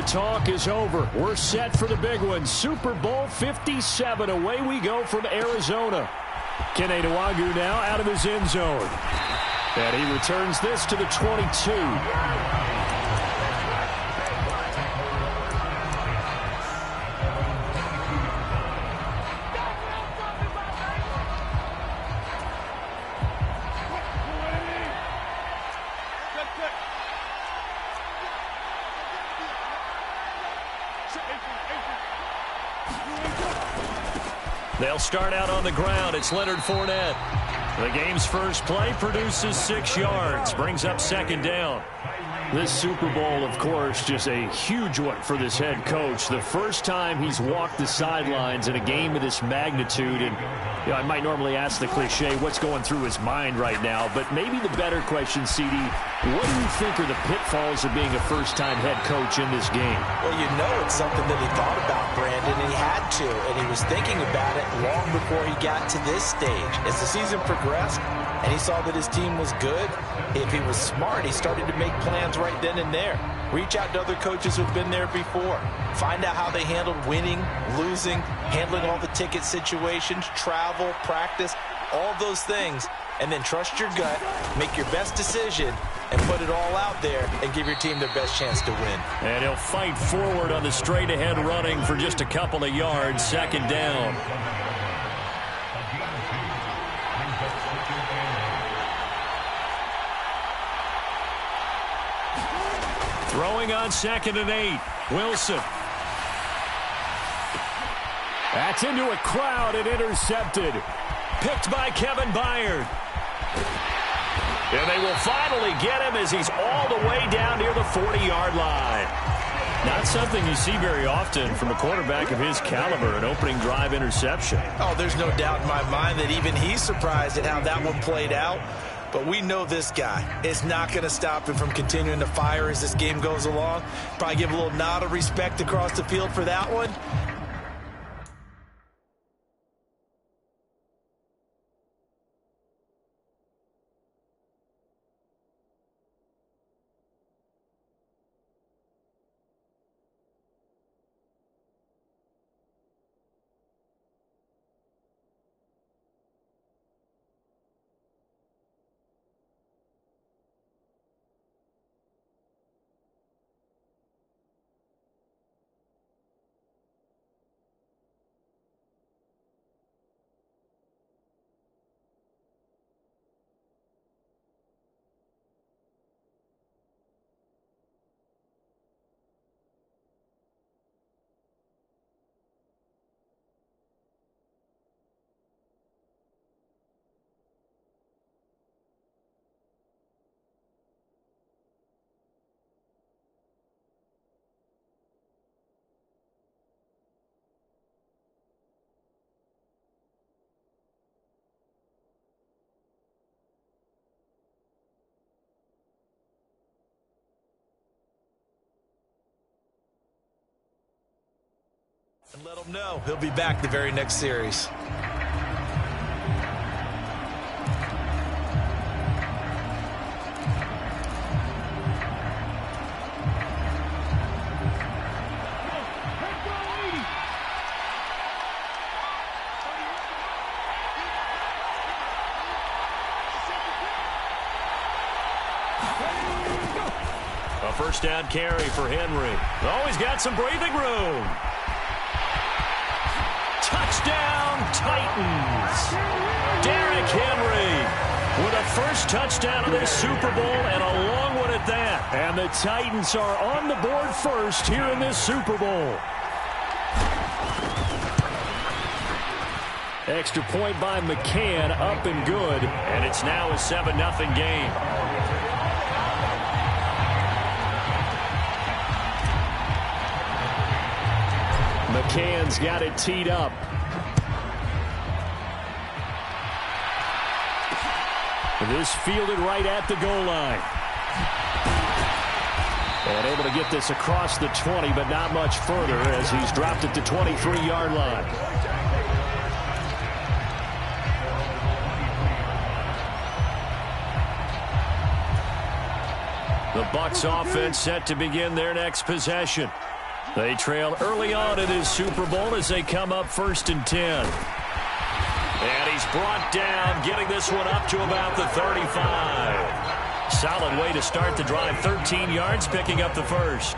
the talk is over. We're set for the big one. Super Bowl 57. Away we go from Arizona. Kene Nwangwu now out of his end zone. And he returns this to the 22. They'll start out on the ground. It's Leonard Fournette. The game's first play produces 6 yards, brings up second down. This Super Bowl, of course, just a huge one for this head coach. The first time he's walked the sidelines in a game of this magnitude. And you know, I might normally ask the cliche, what's going through his mind right now? But maybe the better question, CD, what do you think are the pitfalls of being a first-time head coach in this game? Well, you know it's something that he thought about, Brandon, and he had to. And he was thinking about it long before he got to this stage. As the season progressed, and he saw that his team was good, if he was smart, he started to make plans right then and there. Reach out to other coaches who've been there before. Find out how they handled winning, losing, handling all the ticket situations, travel, practice, all those things. And then trust your gut, make your best decision, and put it all out there and give your team their best chance to win. And he'll fight forward on the straight-ahead running for just a couple of yards, second down. Throwing on 2nd and 8. Wilson. That's into a crowd and intercepted. Picked by Kevin Byard. And they will finally get him as he's all the way down near the 40-yard line. Not something you see very often from a quarterback of his caliber, an opening drive interception. Oh, there's no doubt in my mind that even he's surprised at how that one played out. But we know this guy is not going to stop him from continuing to fire as this game goes along. Probably give a little nod of respect across the field for that one. And let him know he'll be back the very next series. A first down carry for Henry. Oh, he's got some breathing room. Touchdown, Titans. Derrick Henry with a first touchdown of this Super Bowl, and a long one at that. And the Titans are on the board first here in this Super Bowl. Extra point by McCann, up and good. And it's now a 7-0 game. McCann's got it teed up. This fielded right at the goal line. And able to get this across the 20, but not much further as he's dropped it to 23-yard line. The Bucs offense set to begin their next possession. They trail early on in his Super Bowl as they come up 1st and 10. And he's brought down, getting this one up to about the 35. Solid way to start the drive, 13 yards, picking up the first.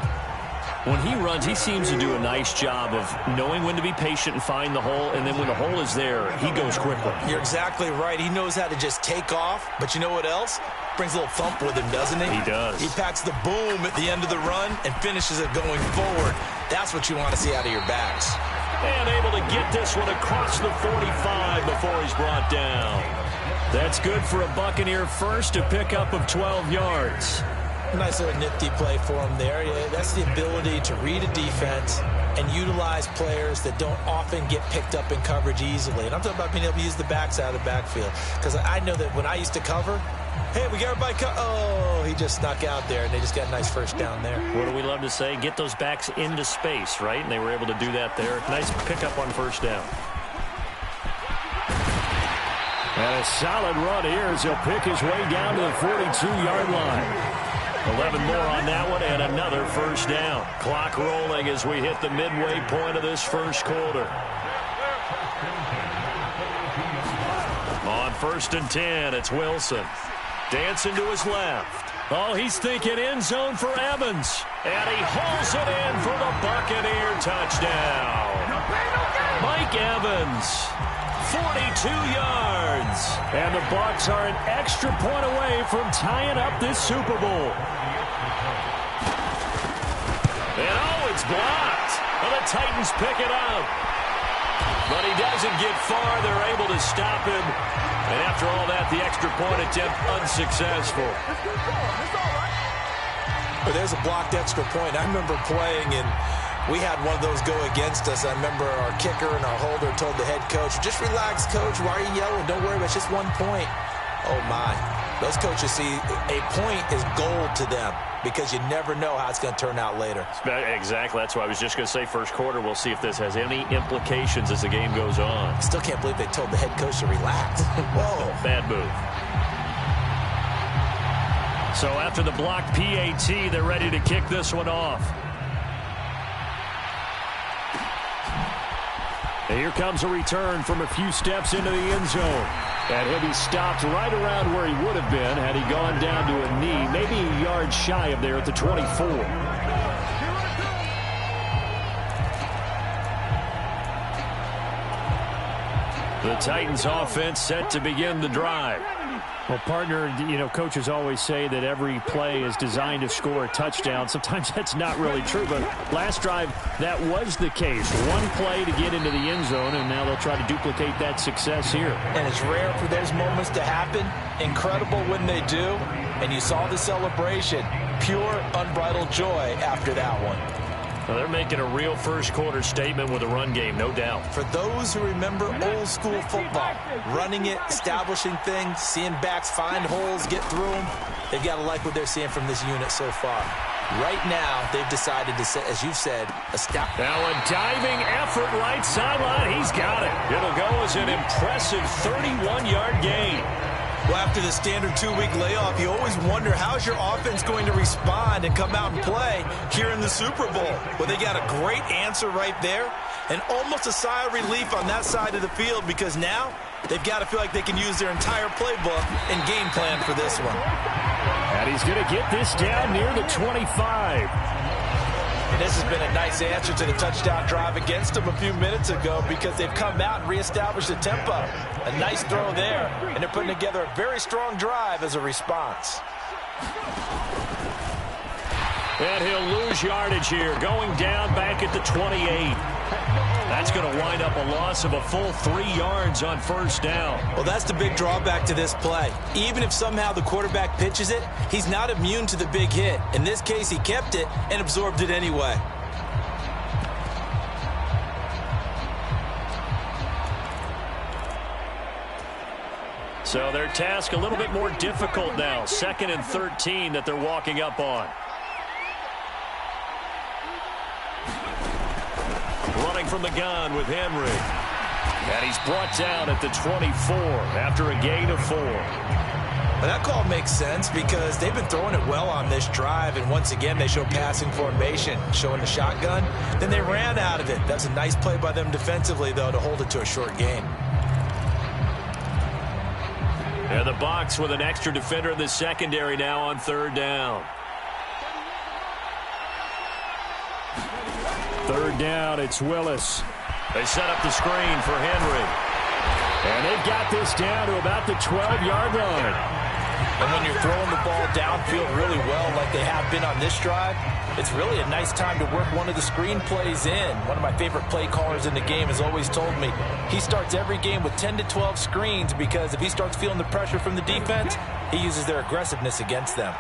When he runs, he seems to do a nice job of knowing when to be patient and find the hole, and then when the hole is there, he goes quickly. You're exactly right. He knows how to just take off, but you know what else? Brings a little thump with him, doesn't he? He does. He packs the boom at the end of the run and finishes it going forward. That's what you want to see out of your backs. And able to get this one across the 45 before he's brought down. That's good for a Buccaneer first, a pickup of 12 yards. Nice little nifty play for him there. Yeah, that's the ability to read a defense and utilize players that don't often get picked up in coverage easily. And I'm talking about being able to use the backside of the backfield. Because I know that when I used to cover, hey, we got everybody oh, he just snuck out there, and they just got a nice first down there. What do we love to say? Get those backs into space, right? And they were able to do that there. Nice pickup on first down. And a solid run here as he'll pick his way down to the 42-yard line. 11 more on that one and another first down. Clock rolling as we hit the midway point of this first quarter. On 1st and 10, it's Wilson. Dancing to his left. Oh, he's thinking end zone for Evans. And he hauls it in for the Buccaneer touchdown. Mike Evans. 42 yards. And the Bucs are an extra point away from tying up this Super Bowl. And oh, it's blocked. Well, the Titans pick it up. But he doesn't get far. They're able to stop him. And after all that, the extra point attempt unsuccessful. But there's a blocked extra point. I remember playing and we had one of those go against us. I remember our kicker and our holder told the head coach, just relax, coach. Why are you yelling? Don't worry about it. It's just 1 point. Oh, my. Those coaches see a point is gold to them because you never know how it's going to turn out later. Exactly. That's what I was just going to say. First quarter, we'll see if this has any implications as the game goes on. I still can't believe they told the head coach to relax. Whoa. Bad move. So after the blocked PAT, they're ready to kick this one off. And here comes a return from a few steps into the end zone. And he'll be stopped right around where he would have been had he gone down to a knee, maybe a yard shy of there at the 24. The Titans offense set to begin the drive. Well, partner, you know, coaches always say that every play is designed to score a touchdown. Sometimes that's not really true, but last drive, that was the case. One play to get into the end zone, and now they'll try to duplicate that success here. And it's rare for those moments to happen. Incredible when they do. And you saw the celebration. Pure, unbridled joy after that one. Well, they're making a real first-quarter statement with a run game, no doubt. For those who remember old-school football, running it, establishing things, seeing backs find holes, get through them, they've got to like what they're seeing from this unit so far. Right now, they've decided to, as you've said, now a diving effort right sideline. He's got it. It'll go as an impressive 31-yard gain. Well, after the standard 2-week layoff, you always wonder how's your offense going to respond and come out and play here in the Super Bowl. Well, they got a great answer right there and almost a sigh of relief on that side of the field because now they've got to feel like they can use their entire playbook and game plan for this one. And he's going to get this down near the 25. And this has been a nice answer to the touchdown drive against them a few minutes ago because they've come out and reestablished the tempo. A nice throw there, and they're putting together a very strong drive as a response. And he'll lose yardage here, going down back at the 28. That's going to wind up a loss of a full 3 yards on first down. Well, that's the big drawback to this play. Even if somehow the quarterback pitches it, he's not immune to the big hit. In this case, he kept it and absorbed it anyway. So their task a little bit more difficult now. 2nd and 13 that they're walking up on. Running from the gun with Henry. And he's brought down at the 24 after a gain of 4. Well, that call makes sense because they've been throwing it well on this drive, and once again they show passing formation, showing the shotgun. Then they ran out of it. That's a nice play by them defensively, though, to hold it to a short gain. And the Bucs with an extra defender in the secondary now on third down. Third down, it's Willis. They set up the screen for Henry. And they've got this down to about the 12-yard line. And when you're throwing the ball downfield really well like they have been on this drive, it's really a nice time to work one of the screen plays in. One of my favorite play callers in the game has always told me he starts every game with 10 to 12 screens because if he starts feeling the pressure from the defense, he uses their aggressiveness against them.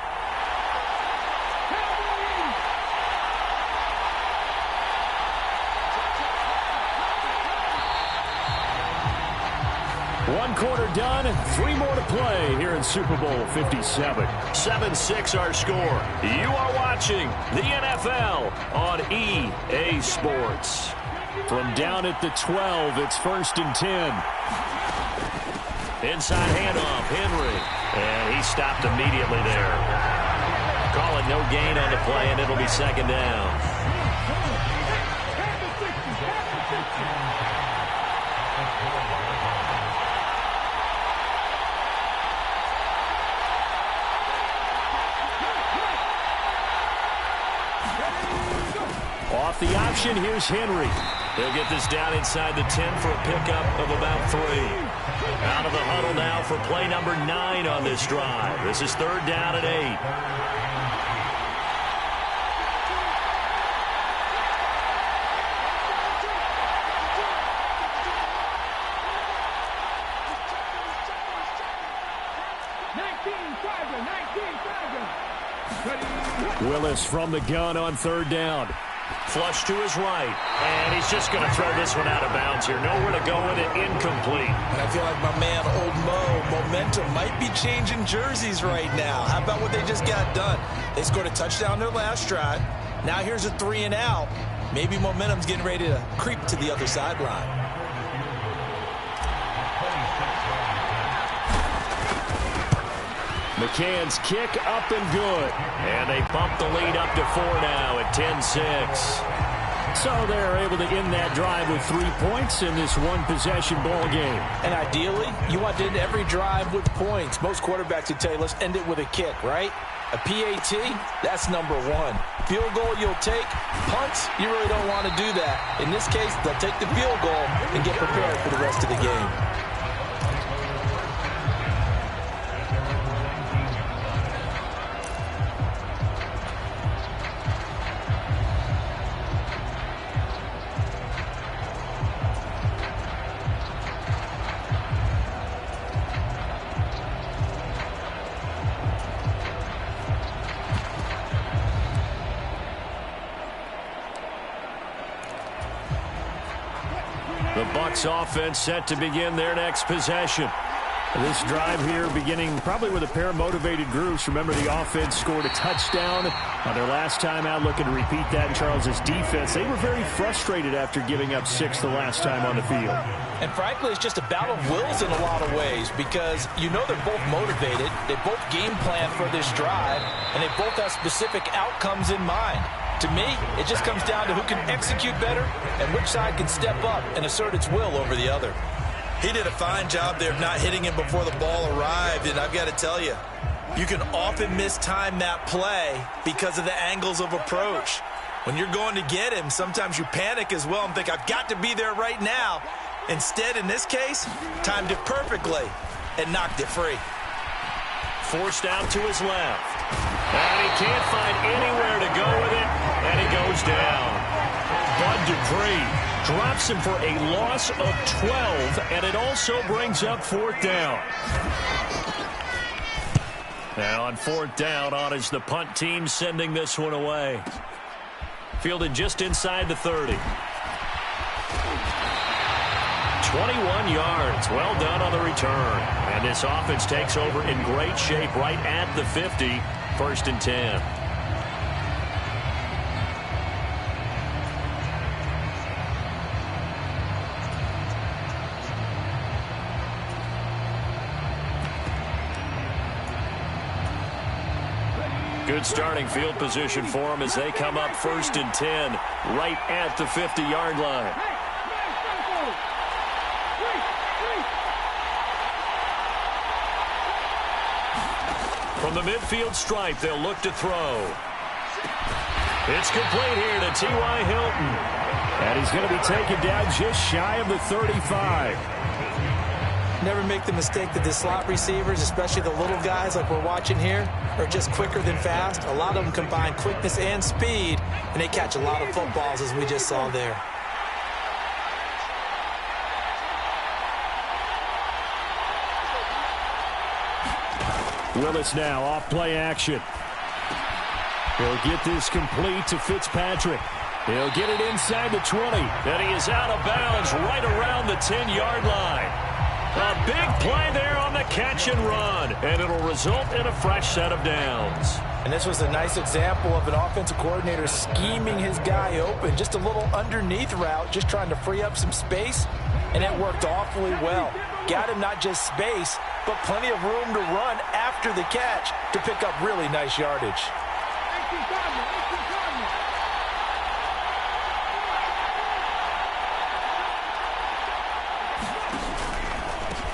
One quarter done, 3 more to play here in Super Bowl 57. 7-6 our score. You are watching the NFL on EA Sports. From down at the 12, it's 1st and 10. Inside handoff, Henry. And he stopped immediately there. Call it no gain on the play, and it'll be 2nd down. Off the option, here's Henry. He'll get this down inside the 10 for a pickup of about 3. Out of the huddle now for play number 9 on this drive. This is 3rd down and 8. Willis from the gun on 3rd down. Flush to his right, and he's just going to throw this one out of bounds here. Nowhere to go with it, incomplete. And I feel like my man, Old Mo, momentum might be changing jerseys right now. How about what they just got done? They scored a touchdown their last drive. Now here's a 3 and out. Maybe momentum's getting ready to creep to the other sideline. McCann's kick up and good. And they bump the lead up to 4 now at 10-6. So they're able to end that drive with 3 points in this one-possession ball game. And ideally, you want to end every drive with points. Most quarterbacks would tell you, let's end it with a kick, right? A PAT, that's number 1. Field goal you'll take. Punts, you really don't want to do that. In this case, they'll take the field goal and get prepared for the rest of the game. The Bucs offense set to begin their next possession. This drive here beginning probably with a pair of motivated groups. Remember, the offense scored a touchdown on their last time out, looking to repeat that in Charles's defense. They were very frustrated after giving up 6 the last time on the field. And frankly, it's just a battle of wills in a lot of ways because you know they're both motivated. They both game plan for this drive, and they both have specific outcomes in mind. To me, it just comes down to who can execute better and which side can step up and assert its will over the other. He did a fine job there of not hitting him before the ball arrived, and I've got to tell you, you can often mistime that play because of the angles of approach. When you're going to get him, sometimes you panic as well and think, I've got to be there right now. Instead, in this case, timed it perfectly and knocked it free. Forced out to his left. And he can't find anywhere to go with it, and he goes down. Bud Dupree drops him for a loss of 12, and it also brings up 4th down. Now on 4th down, on is the punt team sending this one away. Fielded just inside the 30. 21 yards. Well done on the return. And this offense takes over in great shape right at the 50. 1st and 10. Good starting field position for them as they come up 1st and 10 right at the 50-yard line. From the midfield stripe, they'll look to throw. It's complete here to T.Y. Hilton. And he's going to be taken down just shy of the 35. Never make the mistake that the slot receivers, especially the little guys like we're watching here, are just quicker than fast. A lot of them combine quickness and speed, and they catch a lot of footballs, as we just saw there. Willis now off play action. He'll get this complete to Fitzpatrick. He'll get it inside the 20. And he is out of bounds right around the 10-yard line. A big play there on the catch and run. And it'll result in a fresh set of downs. And this was a nice example of an offensive coordinator scheming his guy open. Just a little underneath route, just trying to free up some space. And it worked awfully well. Got him not just space, but plenty of room to run after the catch to pick up really nice yardage.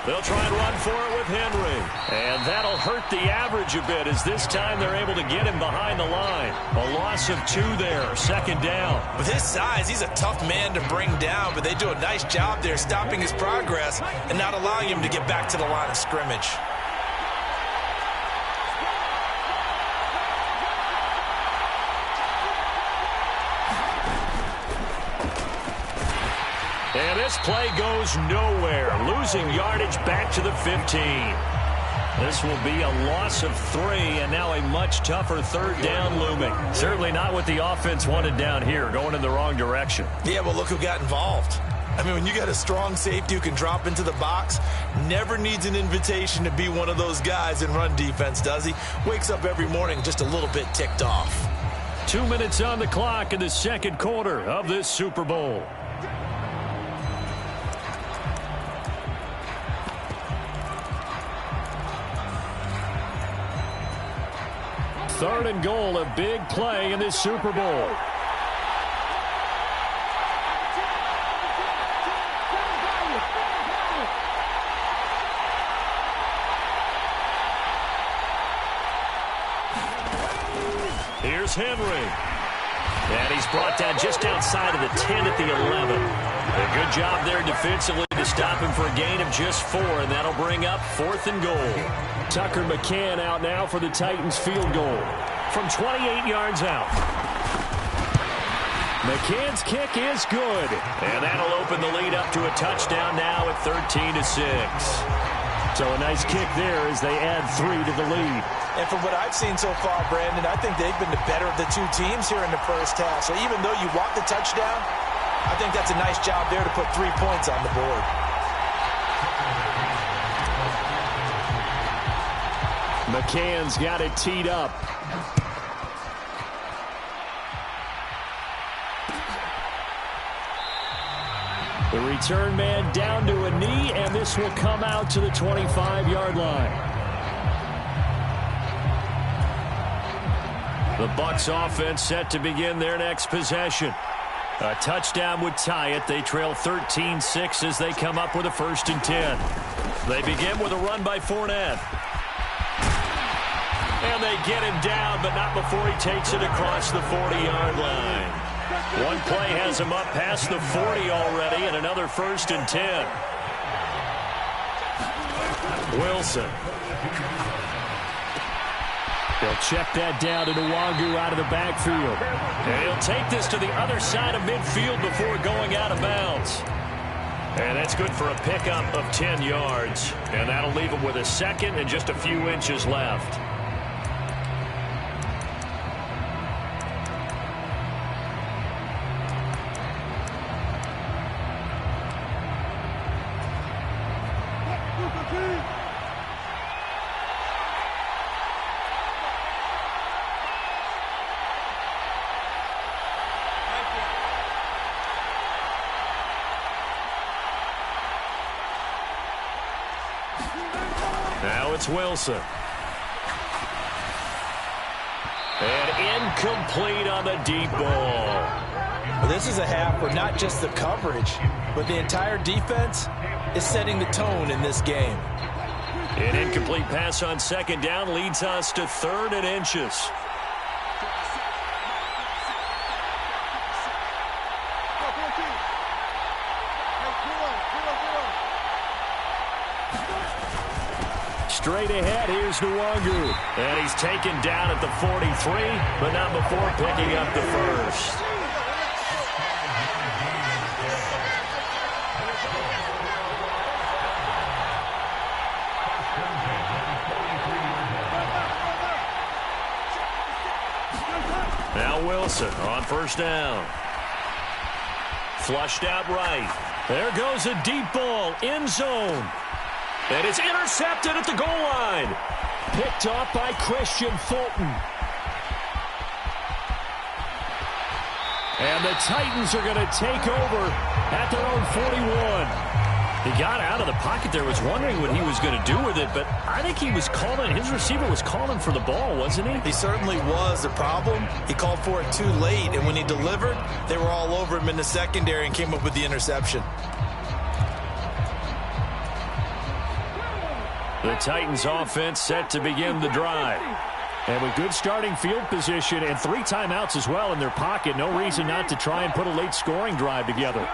They'll try and run for it with Henry. And that'll hurt the average a bit as this time they're able to get him behind the line. A loss of 2 there, 2nd down. With his size, he's a tough man to bring down, but they do a nice job there stopping his progress and not allowing him to get back to the line of scrimmage. And this play goes nowhere, losing yardage back to the 15. This will be a loss of 3, and now a much tougher 3rd down looming. Certainly not what the offense wanted down here, going in the wrong direction. Yeah, but look who got involved. I mean, when you got a strong safety who can drop into the box, never needs an invitation to be one of those guys in run defense, does he? Wakes up every morning just a little bit ticked off. 2 minutes on the clock in the 2nd quarter of this Super Bowl. Third and goal, a big play in this Super Bowl. Here's Henry. And he's brought down just outside of the 10 at the 11. A good job there defensively to stop him for a gain of just 4, and that'll bring up 4th and goal. Tucker McCann out now for the Titans field goal from 28 yards out. McCann's kick is good, and that'll open the lead up to a touchdown now at 13-6. So a nice kick there as they add 3 to the lead. And from what I've seen so far, Brandon, I think they've been the better of the 2 teams here in the first half. So even though you want the touchdown, I think that's a nice job there to put 3 points on the board. McCann's got it teed up. The return man down to a knee, and this will come out to the 25-yard line. The Bucs offense set to begin their next possession. A touchdown would tie it. They trail 13-6 as they come up with a 1st and 10. They begin with a run by Fournette. And they get him down, but not before he takes it across the 40-yard line. One play has him up past the 40 already, and another 1st and 10. Wilson. They'll check that down to Nwangu out of the backfield. And he'll take this to the other side of midfield before going out of bounds. And that's good for a pickup of 10 yards. And that'll leave him with a 2nd and just a few inches left. Now it's Wilson. Incomplete on the deep ball. Well, this is a half where not just the coverage, but the entire defense is setting the tone in this game. An incomplete pass on second down leads us to 3rd and inches. Straight ahead, here's Nwangu. And he's taken down at the 43, but not before picking up the first. Now Wilson on first down. Flushed out right. There goes a deep ball, end zone. And it's intercepted at the goal line. Picked off by Christian Fulton. And the Titans are going to take over at their own 41. He got out of the pocket there, was wondering what he was going to do with it, but I think he was calling, his receiver was calling for the ball, wasn't he? He certainly was. The problem, he called for it too late, and when he delivered, they were all over him in the secondary and came up with the interception. The Titans offense set to begin the drive. And with good starting field position and 3 timeouts as well in their pocket, no reason not to try and put a late scoring drive together.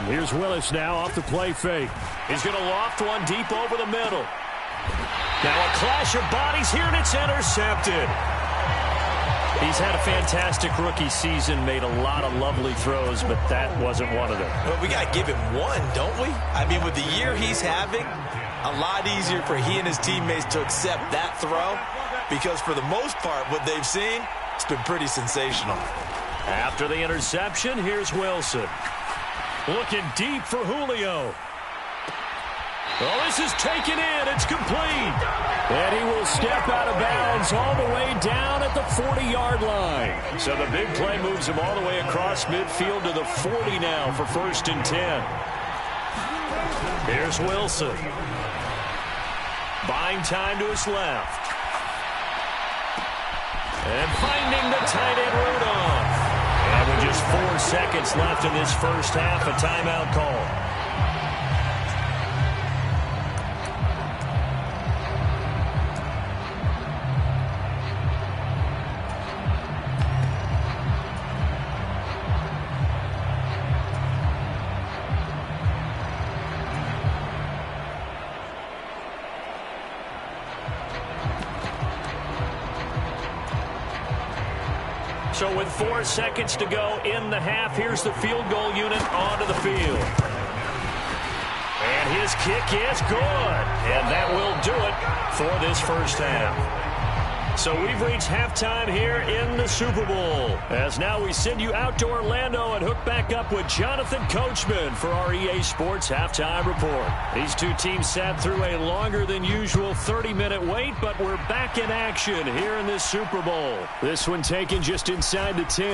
Here's Willis now off the play fake. He's going to loft one deep over the middle. Now a clash of bodies here, and it's intercepted. He's had a fantastic rookie season, made a lot of lovely throws, but that wasn't one of them. Well, we got to give him one, don't we? I mean, with the year he's having, a lot easier for he and his teammates to accept that throw, because for the most part, what they've seen, it's been pretty sensational. After the interception, here's Wilson. Looking deep for Julio. Well, this is taken in. It's complete. And he will step out of bounds all the way down at the 40-yard line. So the big play moves him all the way across midfield to the 40 now for 1st and 10. Here's Wilson. Buying time to his left. And finding the tight end Rudolph. And with just 4 seconds left in this first half, a timeout call. So with 4 seconds to go in the half, here's the field goal unit onto the field. And his kick is good. And that will do it for this first half. So we've reached halftime here in the Super Bowl. As now we send you out to Orlando and hook back up with Jonathan Coachman for our EA Sports Halftime Report. These two teams sat through a longer than usual 30-minute wait, but we're back in action here in this Super Bowl. This one taken just inside the 10.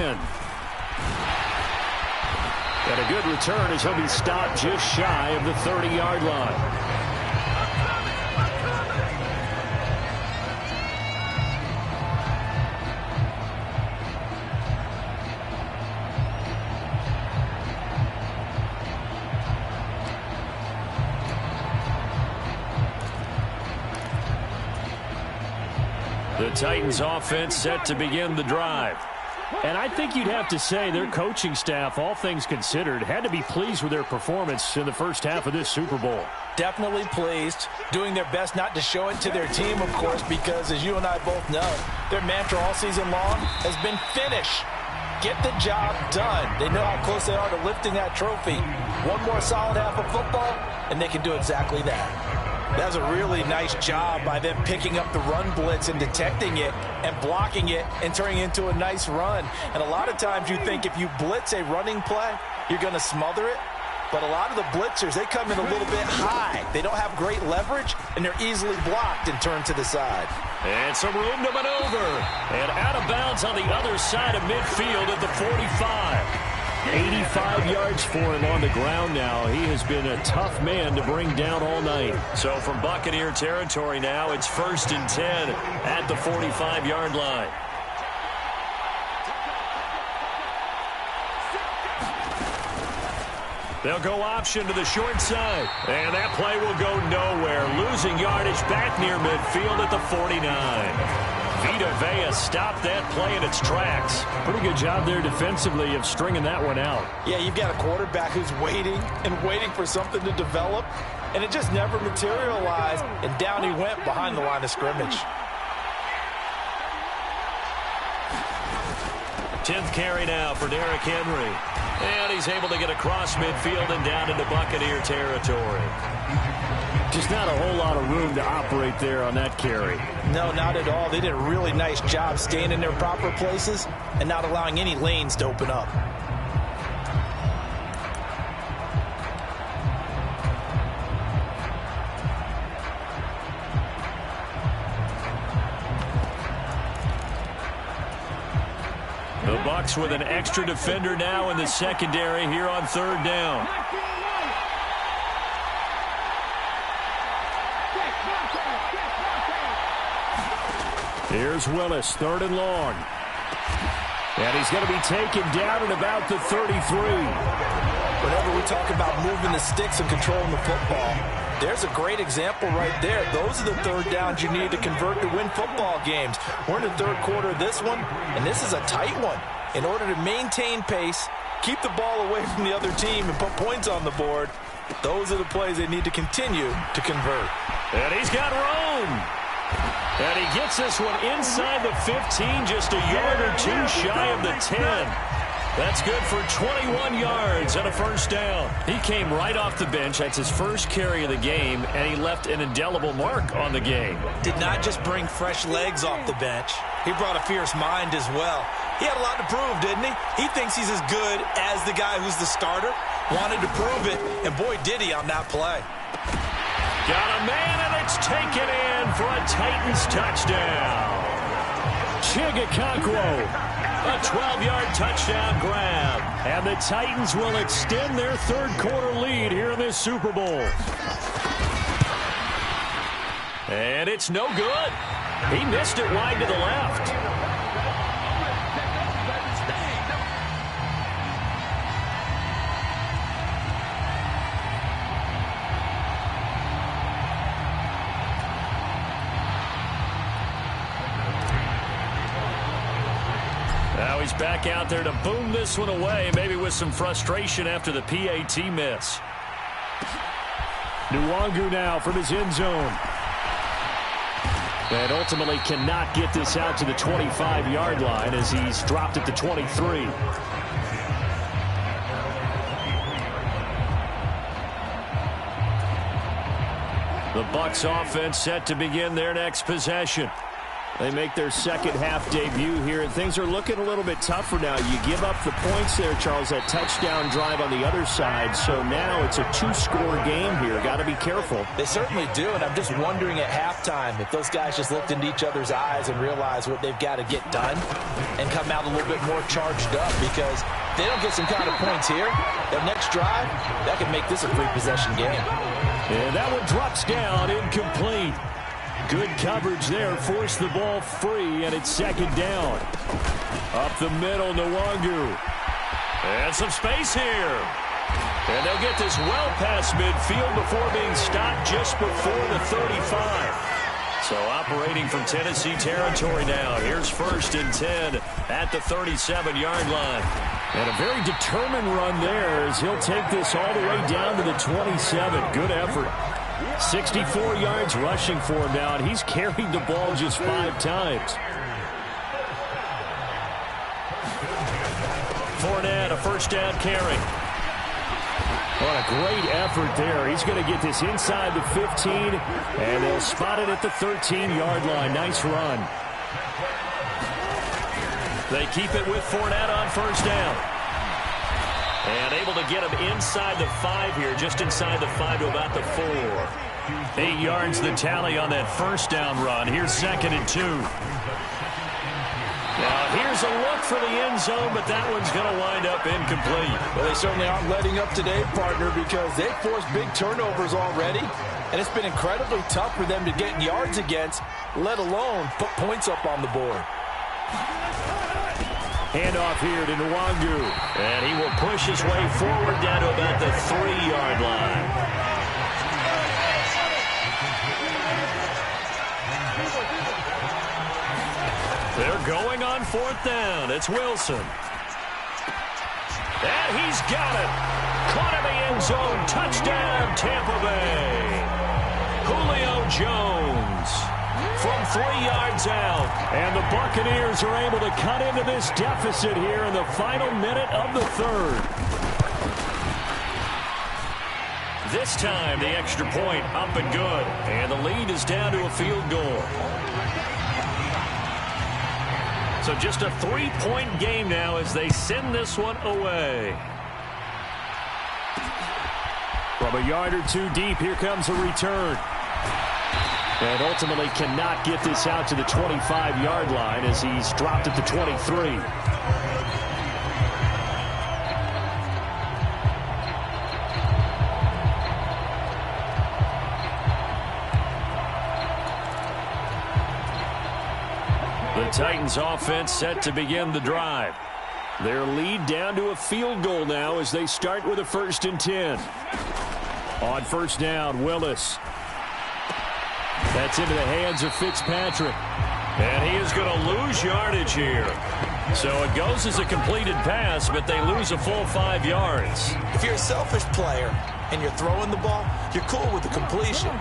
And a good return as he'll be stopped just shy of the 30-yard line. The Titans offense set to begin the drive. And I think you'd have to say their coaching staff, all things considered, had to be pleased with their performance in the first half of this Super Bowl. Definitely pleased, doing their best not to show it to their team, of course, because as you and I both know, their mantra all season long has been finish. Get the job done. They know how close they are to lifting that trophy. One more solid half of football, and they can do exactly that. That was a really nice job by them picking up the run blitz and detecting it and blocking it and turning it into a nice run. And a lot of times you think if you blitz a running play, you're going to smother it. But a lot of the blitzers, they come in a little bit high. They don't have great leverage, and they're easily blocked and turned to the side. And some room to maneuver. And out of bounds on the other side of midfield at the 45. 85 yards for him on the ground now. He has been a tough man to bring down all night. So from Buccaneer territory now, it's 1st and 10 at the 45-yard line. They'll go option to the short side. And that play will go nowhere. Losing yardage back near midfield at the 49. Vita Vea stopped that play in its tracks. Pretty good job there defensively of stringing that one out. Yeah, you've got a quarterback who's waiting and waiting for something to develop, and it just never materialized, and down he went behind the line of scrimmage. 10th carry now for Derrick Henry. And he's able to get across midfield and down into Buccaneer territory. Just not a whole lot of room to operate there on that carry. No, not at all. They did a really nice job staying in their proper places and not allowing any lanes to open up. The Bucs with an extra defender now in the secondary here on 3rd down. Here's Willis, 3rd and long. And he's going to be taken down at about the 33. Whenever we talk about moving the sticks and controlling the football, there's a great example right there. Those are the 3rd downs you need to convert to win football games. We're in the 3rd quarter of this one, and this is a tight one. In order to maintain pace, keep the ball away from the other team, and put points on the board, those are the plays they need to continue to convert. And he's got room. And he gets this one inside the 15, just a yard or two shy of the 10. That's good for 21 yards and a 1st down. He came right off the bench. That's his first carry of the game, and he left an indelible mark on the game. Did not just bring fresh legs off the bench. He brought a fierce mind as well. He had a lot to prove, didn't he? He thinks he's as good as the guy who's the starter. Wanted to prove it, and boy, did he on that play. Got a man, and it's taken in for a Titans touchdown. Chigakonkwo, a 12-yard touchdown grab. And the Titans will extend their 3rd quarter lead here in this Super Bowl. And it's no good. He missed it wide to the left. Now he's back out there to boom this one away, maybe with some frustration after the PAT miss. Nwangu now from his end zone. And ultimately cannot get this out to the 25-yard line as he's dropped at the 23. The Bucs offense set to begin their next possession. They make their 2nd half debut here, and things are looking a little bit tougher now. You give up the points there, Charles, that touchdown drive on the other side. So now it's a 2-score game here. Got to be careful. They certainly do, and I'm just wondering at halftime if those guys just looked into each other's eyes and realized what they've got to get done and come out a little bit more charged up, because if they don't get some kind of points here, their next drive, that could make this a free possession game. And that one drops down, incomplete. Good coverage there, forced the ball free, and it's 2nd down. Up the middle, Nwangu. And some space here. And they'll get this well past midfield before being stopped just before the 35. So operating from Tennessee territory now. Here's 1st and 10 at the 37-yard line. And a very determined run there as he'll take this all the way down to the 27. Good effort. 64 yards rushing for him now, and he's carried the ball just 5 times. Fournette, a 1st down carry. What a great effort there. He's going to get this inside the 15, and they'll spot it at the 13-yard line. Nice run. They keep it with Fournette on 1st down. And able to get him inside the 5 here, just inside the 5 to about the 4. 8 yards the tally on that 1st down run. Here's 2nd and 2. Now here's a look for the end zone, but that one's going to wind up incomplete. Well, they certainly aren't letting up today, partner, because they've forced big turnovers already, and it's been incredibly tough for them to get yards against, let alone put points up on the board. Handoff here to Nwangu, and he will push his way forward down to about the 3-yard line. They're going on 4th down. It's Wilson. And he's got it. Caught in the end zone. Touchdown, Tampa Bay. Julio Jones from 3 yards out. And the Buccaneers are able to cut into this deficit here in the final minute of the 3rd. This time, the extra point up and good. And the lead is down to a field goal. So just a 3-point game now as they send this one away. From a yard or two deep, here comes a return. And ultimately cannot get this out to the 25-yard line as he's dropped at the 23. The Titans offense set to begin the drive. Their lead down to a field goal now as they start with a 1st and 10. On 1st down, Willis. That's into the hands of Fitzpatrick. And he is going to lose yardage here. So it goes as a completed pass, but they lose a full 5 yards. If you're a selfish player and you're throwing the ball, you're cool with the completion.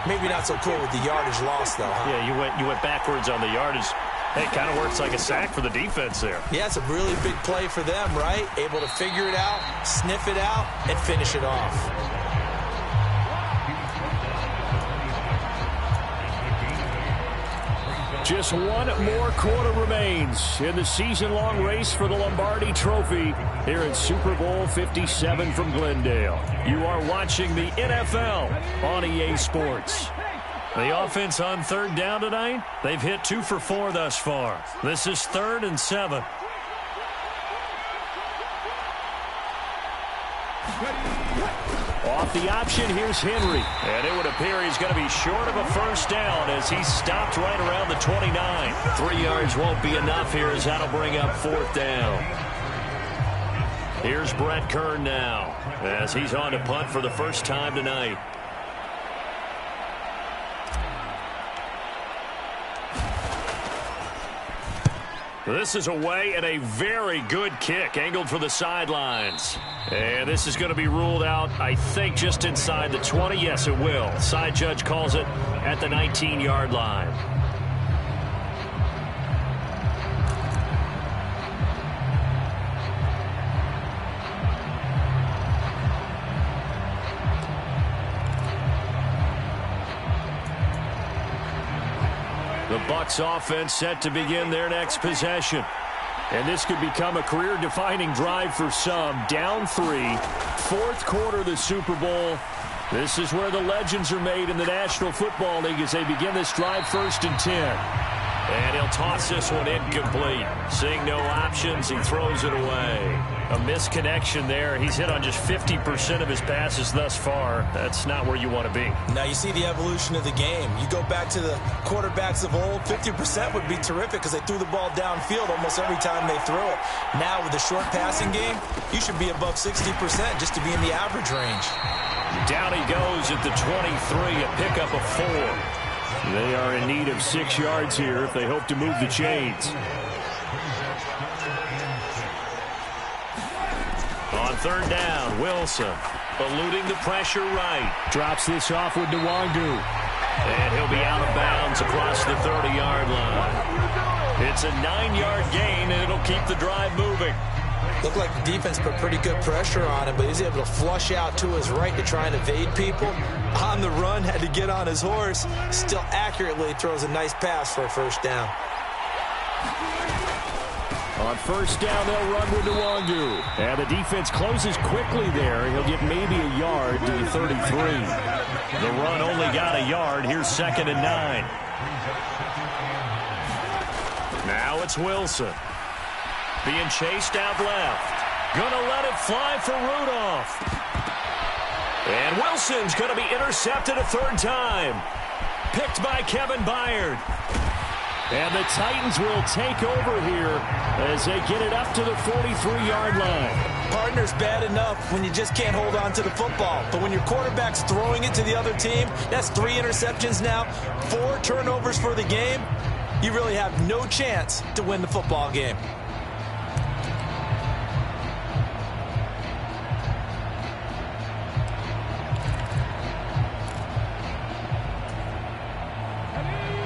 Maybe not so cool with the yardage loss, though, huh? Yeah, you went backwards on the yardage. Hey, it kind of works like a sack for the defense there. Yeah, it's a really big play for them, right? Able to figure it out, sniff it out, and finish it off. Just one more quarter remains in the season-long race for the Lombardi Trophy here in Super Bowl 57 from Glendale. You are watching the NFL on EA Sports. The offense on 3rd down tonight, they've hit 2 for 4 thus far. This is 3rd and 7. Off the option, here's Henry. And it would appear he's going to be short of a 1st down as he's stopped right around the 29. 3 yards won't be enough here as that'll bring up 4th down. Here's Brett Kern now as he's on to punt for the first time tonight. This is away and a very good kick angled for the sidelines. And this is going to be ruled out, I think, just inside the 20. Yes, it will. Side judge calls it at the 19-yard line. The Bucs offense set to begin their next possession. And this could become a career-defining drive for some. Down 3, 4th quarter of the Super Bowl. This is where the legends are made in the National Football League as they begin this drive 1st and 10. And he'll toss this one incomplete. Seeing no options, he throws it away. A misconnection there. He's hit on just 50% of his passes thus far. That's not where you want to be. Now you see the evolution of the game. You go back to the quarterbacks of old, 50% would be terrific because they threw the ball downfield almost every time they threw it. Now with the short passing game, you should be above 60% just to be in the average range. Down he goes at the 23, a pickup of 4. They are in need of 6 yards here if they hope to move the chains. On 3rd down, Wilson eluding the pressure right. Drops this off with Nwangu. And he'll be out of bounds across the 30-yard line. It's a 9-yard gain, and it'll keep the drive moving. Looked like the defense put pretty good pressure on him, but he's able to flush out to his right to try and evade people. On the run, had to get on his horse. Still accurately throws a nice pass for a 1st down. On 1st down, they'll run with Nwangu. And the defense closes quickly there. He'll get maybe a yard to the 33. The run only got a yard. Here's 2nd and 9. Now it's Wilson. Being chased out left. Gonna let it fly for Rudolph. And Wilson's going to be intercepted a third time. Picked by Kevin Byard. And the Titans will take over here as they get it up to the 43-yard line. Partner's bad enough when you just can't hold on to the football. But when your quarterback's throwing it to the other team, that's 3 interceptions now, 4 turnovers for the game. You really have no chance to win the football game.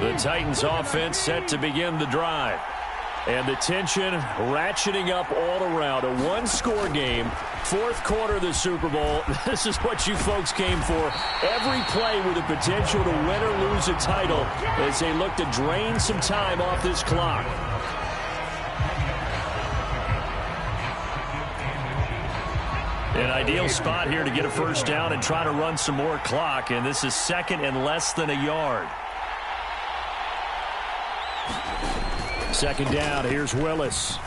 The Titans offense set to begin the drive. And the tension ratcheting up all around. A one-score game, 4th quarter of the Super Bowl. This is what you folks came for. Every play with the potential to win or lose a title as they look to drain some time off this clock. An ideal spot here to get a first down and try to run some more clock. And this is 2nd and less than a yard. 2nd down, here's Willis.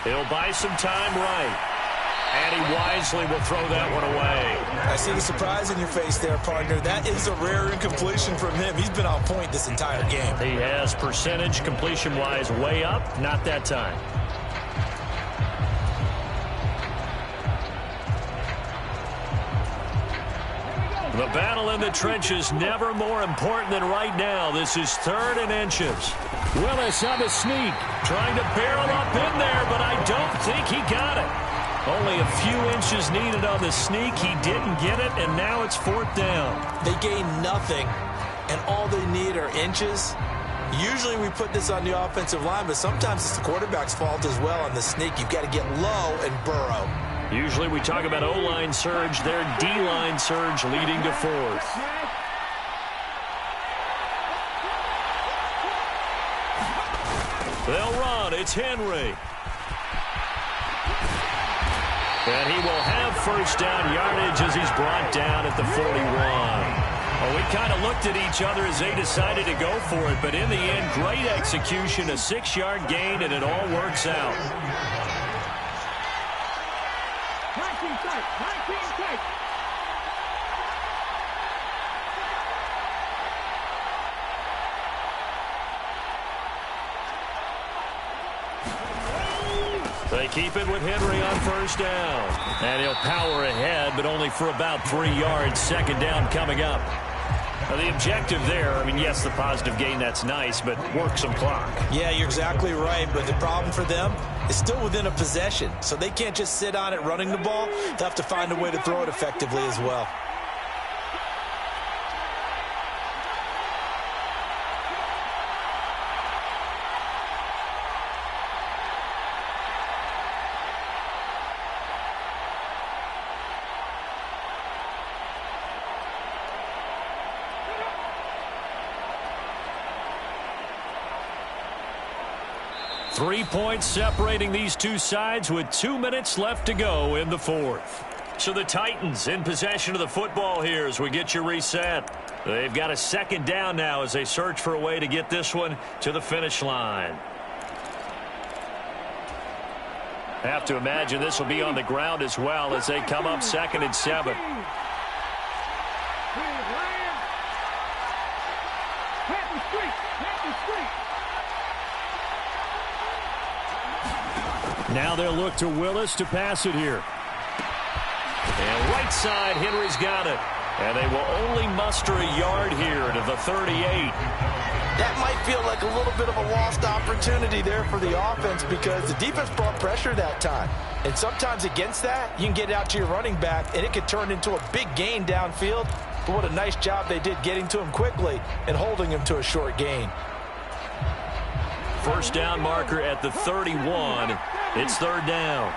He'll buy some time right. And he wisely will throw that one away. I see the surprise in your face there, partner. That is a rare incompletion from him. He's been on point this entire game. He has percentage completion-wise way up, not that time. The battle in the trenches never more important than right now. This is 3rd and inches. Willis on the sneak, trying to barrel up in there, but I don't think he got it. Only a few inches needed on the sneak. He didn't get it, and now it's 4th down. They gain nothing, and all they need are inches. Usually we put this on the offensive line, but sometimes it's the quarterback's fault as well on the sneak. You've got to get low and burrow. Usually we talk about O-line surge, their D-line surge leading to 4th. They'll run. It's Henry. And he will have first down yardage as he's brought down at the 41. Well, we kind of looked at each other as they decided to go for it, but in the end, great execution, a 6-yard gain, and it all works out. They keep it with Henry on first down. And he'll power ahead, but only for about 3 yards. 2nd down coming up. Now, the objective there, I mean, yes, the positive gain, that's nice, but work some clock. Yeah, you're exactly right, but the problem for them is still within a possession. So they can't just sit on it running the ball. They'll have to find a way to throw it effectively as well. Three points separating these two sides with 2 minutes left to go in the 4th. So the Titans in possession of the football here as we get you reset. They've got a 2nd down now as they search for a way to get this one to the finish line. Have to imagine this will be on the ground as well as they come up 2nd and 7. Now they'll look to Willis to pass it here. And right side, Henry's got it. And they will only muster a yard here to the 38. That might feel like a little bit of a lost opportunity there for the offense because the defense brought pressure that time. And sometimes against that, you can get out to your running back, and it could turn into a big gain downfield. But what a nice job they did getting to him quickly and holding him to a short gain. First down marker at the 31. It's 3rd down.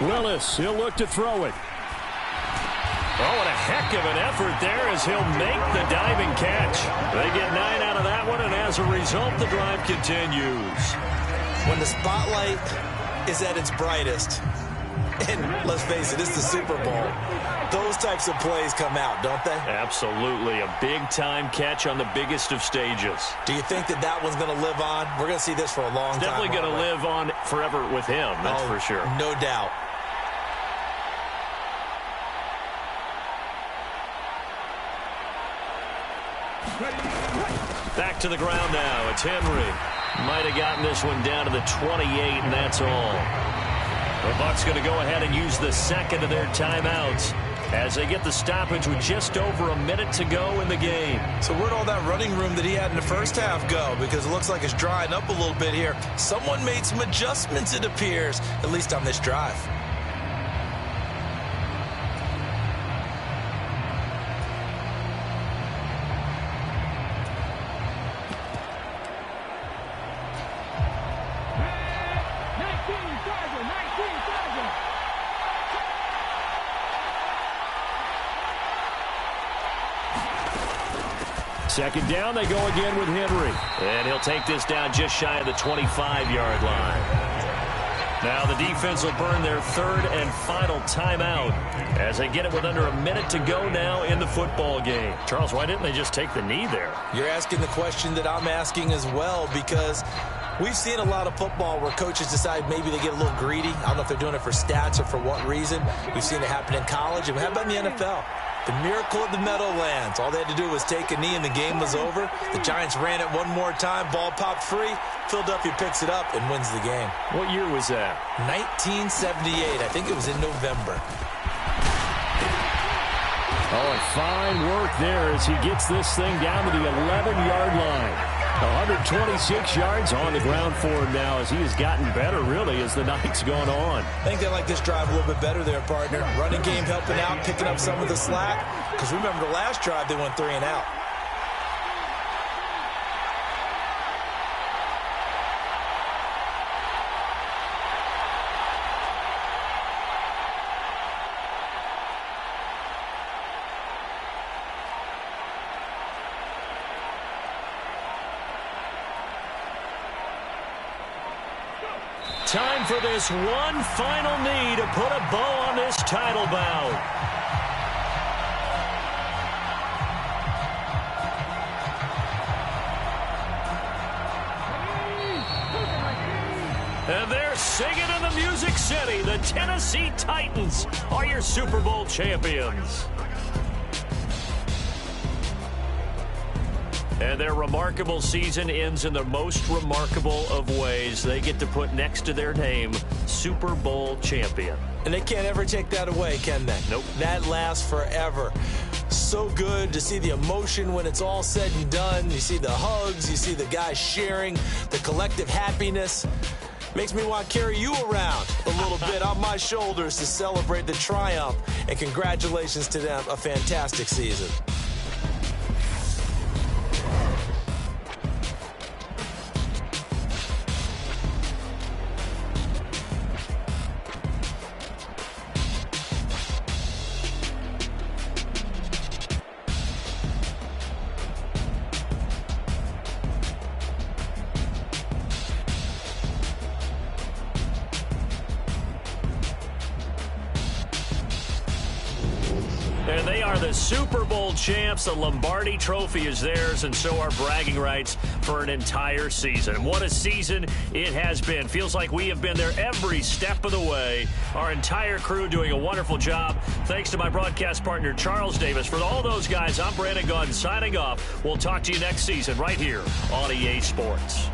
Willis, he'll look to throw it. Oh, what a heck of an effort there as he'll make the diving catch. They get 9 out of that one, and as a result, the drive continues. When the spotlight is at its brightest, And let's face it, it's the Super Bowl. Those types of plays come out, don't they? Absolutely. A big-time catch on the biggest of stages. Do you think that that one's going to live on? We're going to see this for a long time. Definitely going to live on forever with him, that's for sure. No doubt. Back to the ground now. It's Henry. Might have gotten this one down to the 28, and that's all. The Bucs going to go ahead and use the second of their timeouts as they get the stoppage with just over a minute to go in the game. So where'd all that running room that he had in the first half go? Because it looks like it's drying up a little bit here. Someone made some adjustments, it appears, at least on this drive. Second down, they go again with Henry. And he'll take this down just shy of the 25-yard line. Now the defense will burn their third and final timeout as they get it with under a minute to go now in the football game. Charles, why didn't they just take the knee there? You're asking the question that I'm asking as well, because we've seen a lot of football where coaches decide maybe they get a little greedy. I don't know if they're doing it for stats or for what reason. We've seen it happen in college, and how about in the NFL? The miracle of the Meadowlands. All they had to do was take a knee and the game was over. The Giants ran it one more time. Ball popped free. Philadelphia picks it up and wins the game. What year was that? 1978. I think it was in November. Oh, and fine work there as he gets this thing down to the 11-yard line. 126 yards on the ground for him now as he has gotten better, really, as the night's gone on. I think they like this drive a little bit better there, partner. Running game helping out, picking up some of the slack. Because remember the last drive, they went 3 and out. Time for this one final knee to put a bow on this title bout. And they're singing in the Music City. The Tennessee Titans are your Super Bowl champions. And their remarkable season ends in the most remarkable of ways. They get to put next to their name, Super Bowl champion. And they can't ever take that away, can they? Nope. That lasts forever. So good to see the emotion when it's all said and done. You see the hugs, you see the guys sharing, the collective happiness. Makes me want to carry you around a little bit on my shoulders to celebrate the triumph. And congratulations to them, a fantastic season. And they are the Super Bowl champs. The Lombardi Trophy is theirs, and so are bragging rights for an entire season. What a season it has been. Feels like we have been there every step of the way. Our entire crew doing a wonderful job. Thanks to my broadcast partner, Charles Davis. For all those guys, I'm Brandon Gaudin signing off. We'll talk to you next season right here on EA Sports.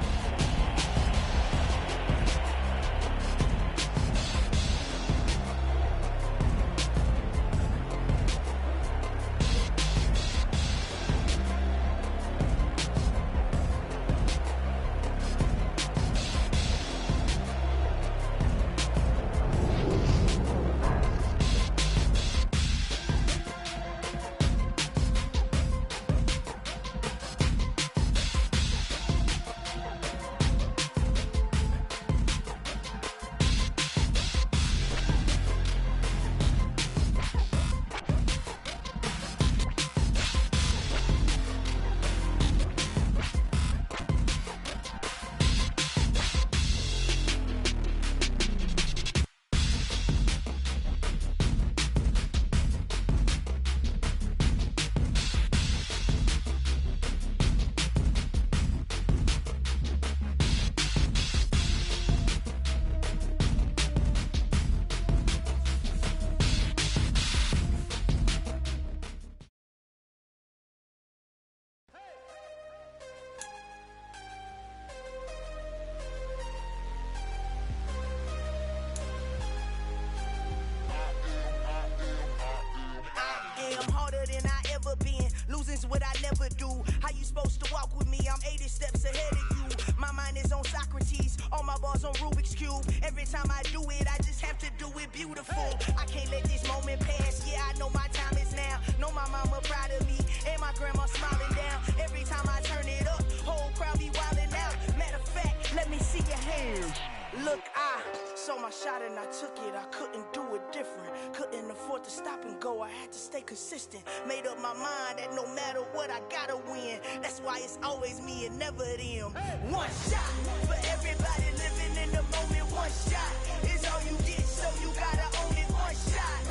thousands, what I never do. How you supposed to walk with me? I'm 80 steps ahead of you. My mind is on Socrates, all my bars on Rubik's Cube. Every time I do it, I just have to do it beautiful. I can't let this moment pass, yeah, I know my time is now. Know my mama proud of me, and my grandma smiling down. Every time I turn it up, whole crowd be wildin' out. Matter of fact, let me see your hands. Look, I saw my shot and I took it. I couldn't do it different. Couldn't afford to stop and go. I had to stay consistent. Made up my mind that no matter what, I gotta win. That's why it's always me and never them. One shot for everybody living in the moment. One shot is all you get, so you gotta own it. One shot.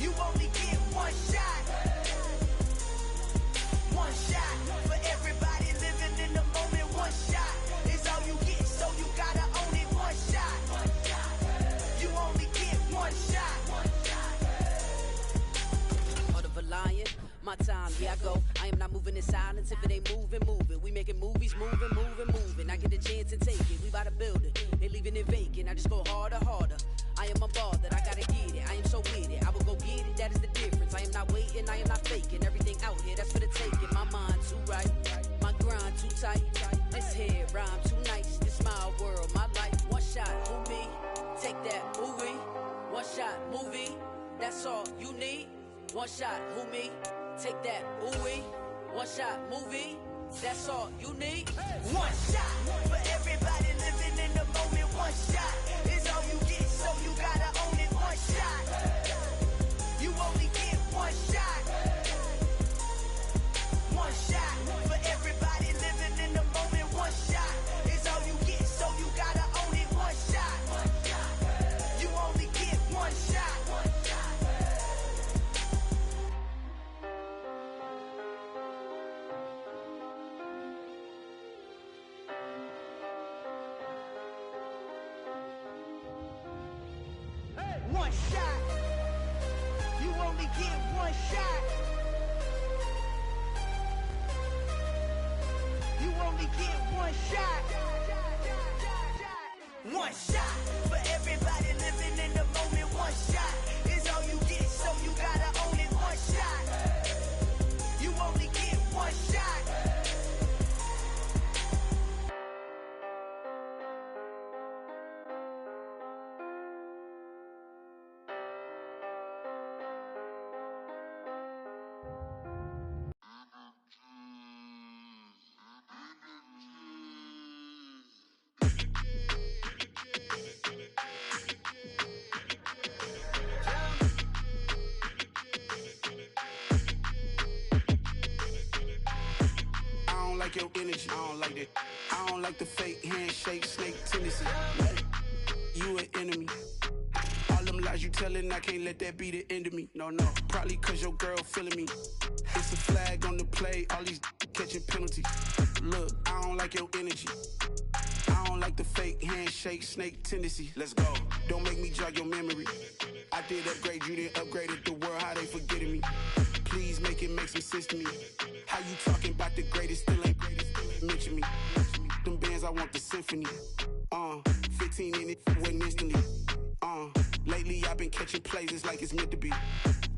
You only get one shot. One shot for everybody living in the moment. One shot is all you get, so you gotta own it. One shot. You only get one shot. Heart of a lion, my time, yeah I go. I am not moving in silence. If it ain't moving, moving. We making movies, moving. I get a chance and take it. We bout to build it. They leaving it vacant. I just go harder. I am a ball that I gotta get it. I am so with it. I will go get it. That is the difference. I am not waiting. I am not faking. Everything out here, that's for the taking. My mind too right. My grind too tight. This head rhyme too nice. This my world, my life. One shot, who me? Take that, movie. One shot, movie. That's all you need. One shot, who me? Take that, ooh-wee. One shot, movie. That's all you need. One shot for everybody living in the moment. One shot is all you get, so you gotta own it. One shot. You only get one shot. One shot for everybody living in the moment. One shot is all you get, so you gotta own it. One shot. You only get one shot. One shot. You only get one shot. You only get one shot. One shot for everybody living in the moment. One shot is all you get, so you gotta own it. One shot. You only get one shot. Your energy, I don't like that. I don't like the fake handshake, snake tendency. You an enemy. All them lies you telling, I can't let that be the end of me. No, probably cause your girl feeling me. It's a flag on the play, all these catching penalties. Look, I don't like your energy. I don't like the fake handshake, snake tendency. Let's go. Don't make me jog your memory. I did upgrade, you didn't upgrade it. The world, how they forgetting me. Please make it make some sense to me. How you talking about the greatest, still ain't greatest? Mention me. Them bands, I want the symphony. 15 in it, went instantly. Lately I've been catching plays, it's like it's meant to be.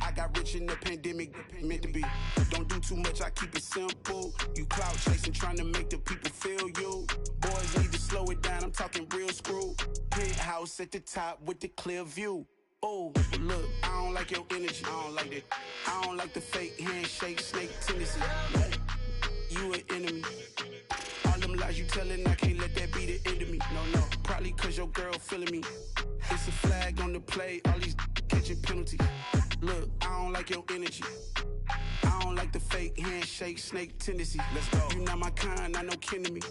I got rich in the pandemic, meant to be. Don't do too much, I keep it simple. You clout chasing, trying to make the people feel you. Boys need to slow it down, I'm talking real screw. Penthouse at the top with the clear view. Oh, but look, I don't like your energy, I don't like that. I don't like the fake handshake, snake tendency. You an enemy. All them lies you telling, I can't let that be the end of me. No, probably cause your girl feeling me. It's a flag on the play, all these catching penalties. Look, I don't like your energy. I don't like the fake handshake, snake tendency. Let's go. You not my kind, I know kin to me.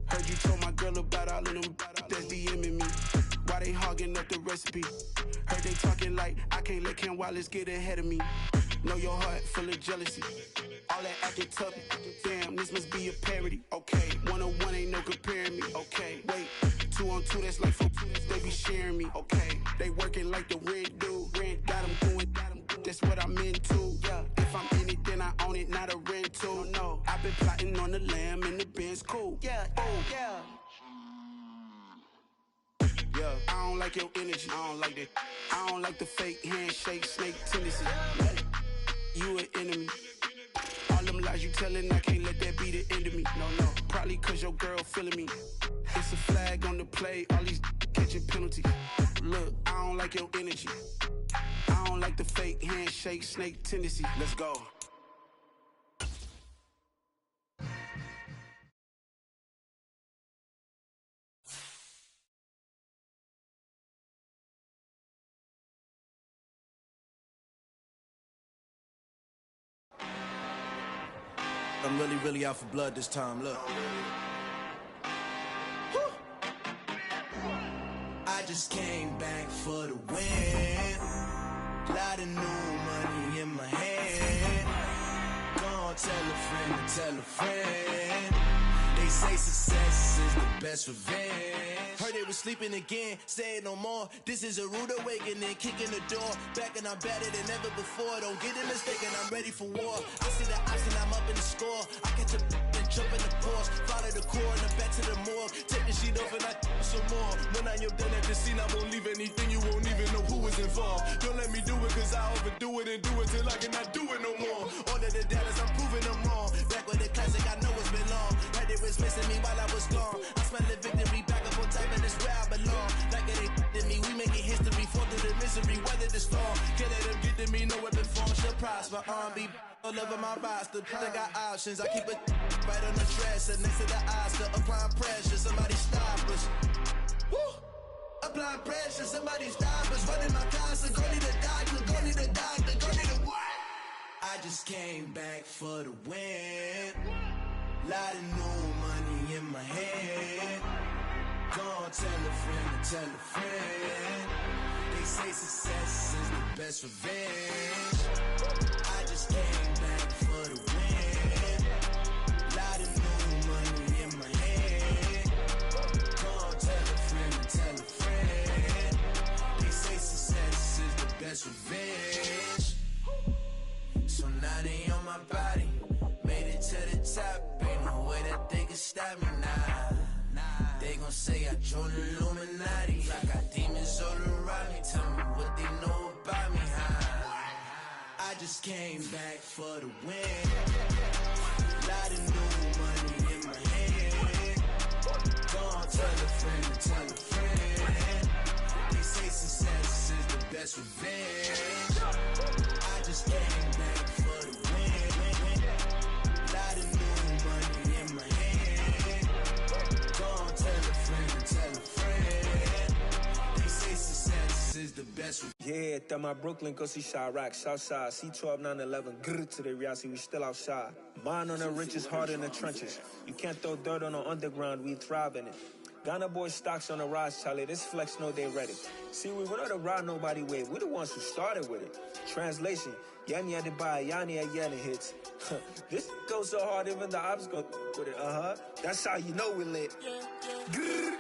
Heard you told my girl about all of them that's DMing me. Why they hogging up the recipe? Heard they talking like I can't let Ken Wallace get ahead of me. Know your heart full of jealousy. All that acting tough, damn, this must be a parody. Okay, 101 ain't no comparing me. Okay, wait, 2 on 2, that's like 4. They be sharing me. Okay, they working like the rent do. Rent got them going, that's what I'm into. Yeah, if I'm in it, then I own it, not a rental. No, I've been plotting on the lamb and the Benz cool. Yeah, yeah. Yeah, I don't like your energy, I don't like that. I don't like the fake handshake, snake tendency. You an enemy. lies you telling, I can't let that be the end of me. No, probably cause your girl feeling me. It's a flag on the play, all these catching penalties. Look, I don't like your energy. I don't like the fake handshake, snake tendency. Let's go. I'm really out for blood this time, look. I just came back for the win. Lot of new money in my hand. Gonna tell a friend. They say success is the best revenge. Heard they was sleeping again, saying no more. This is a rude awakening, kicking the door. Back and I'm better than ever before. Don't get it mistaken, I'm ready for war. I see the option, I'm up in the score. I catch a and jump in the Porsche. Follow the core and the back to the morgue. Take the sheet off and I some more. When I am done at the scene, I won't leave anything. You won't even know who was involved. Don't let me do it, cause I overdo it and do it till I cannot do it no more. All of the doubters, I'm proving them wrong. Back with the classic, I know it's been long. Heard they was missing me while I was gone. I smell the victory, back up on top, and it's where I belong. Like it ain't to me, we making history. Fall through the misery, weather the storm. Can't let them get to me, no weapon form should prosper. R&B all over my roster. I got options, I keep it right on the dresser. Next to the Oscar, applying pressure. Somebody stop us. Woo! Applying pressure, somebody stop us. Running my casa, go need a doctor, go need a doctor, go need a what? I just came back for the win. Lot of new money in my hand. Gonna tell a friend. They say success is the best revenge. I just came back for the win. Lot of new money in my hand. Gonna tell a friend. They say success is the best revenge. So now they on my body. Made it to the top. Ain't no way that they can stop me now. They gon' say I joined the Illuminati. I got demons all around me. Tell me what they know about me, huh? I just came back for the win. Lot of new money in my hand. Gonna tell a friend. They say success is the best revenge. I just came back for the win. Lot of new money in my hand. Gonna tell a friend. They say success is the best. Yeah, that my Brooklyn, go see Chirac, Southside, C12, 911, grrr to the reality, we still outside. Mine on the richest, heart in the trenches. You can't throw dirt on the underground, we thrive in it. Ghana boys stocks on the rise, Charlie, this flex know they ready. See, we were not to ride nobody with, we the ones who started with it. Translation, Yanni had to buy, Yanni had Yanni hits. This goes so hard, even the ops go with it, That's how you know we lit. Grrr.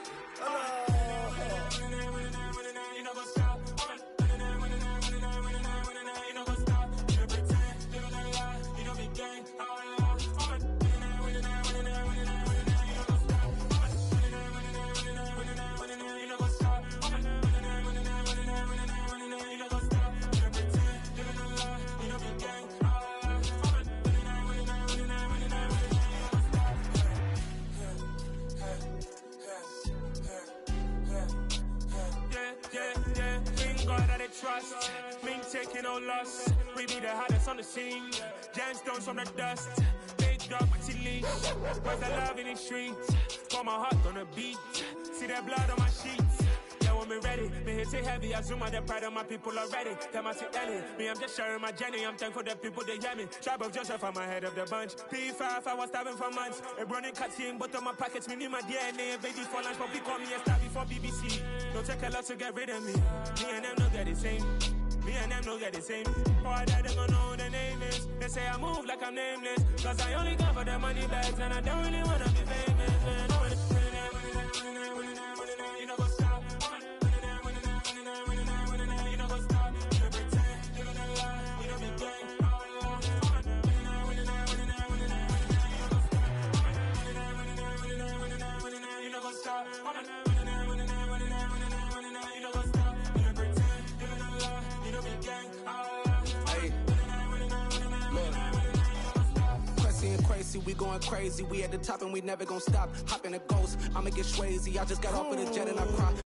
Trust, mean taking no loss. We be the hottest on the scene. Gemstones from the dust. Big dog, pretty leash. Where's the love in the streets? Pour my heart on the beat. See that blood on my sheets. Yeah, when me ready, me hit it heavy. I zoom out the pride of my people already. Them I see Ellie. Me, I'm just sharing my journey. I'm thankful that people they hear me. Tribe of Joseph, I'm ahead of the bunch. P5, I was starving for months. A running cuts in, but on my pockets, me need my DNA. Baby for lunch, but we call me a star before BBC. Don't take a lot to get rid of me. Me and them no get the same. Me and them no get the same. Boy, that they gonna know who the name is. They say I move like I'm nameless. Cause I only come for the money bags. And I don't really wanna be famous, man. You know what's up? You know what's up? You pretend, you don't lie, you don't be gang. You know what's up? crazy, we going crazy. We at the top and we never gonna stop. Hop in a ghost, I'ma get Swayze. I just got off of the jet and I cry.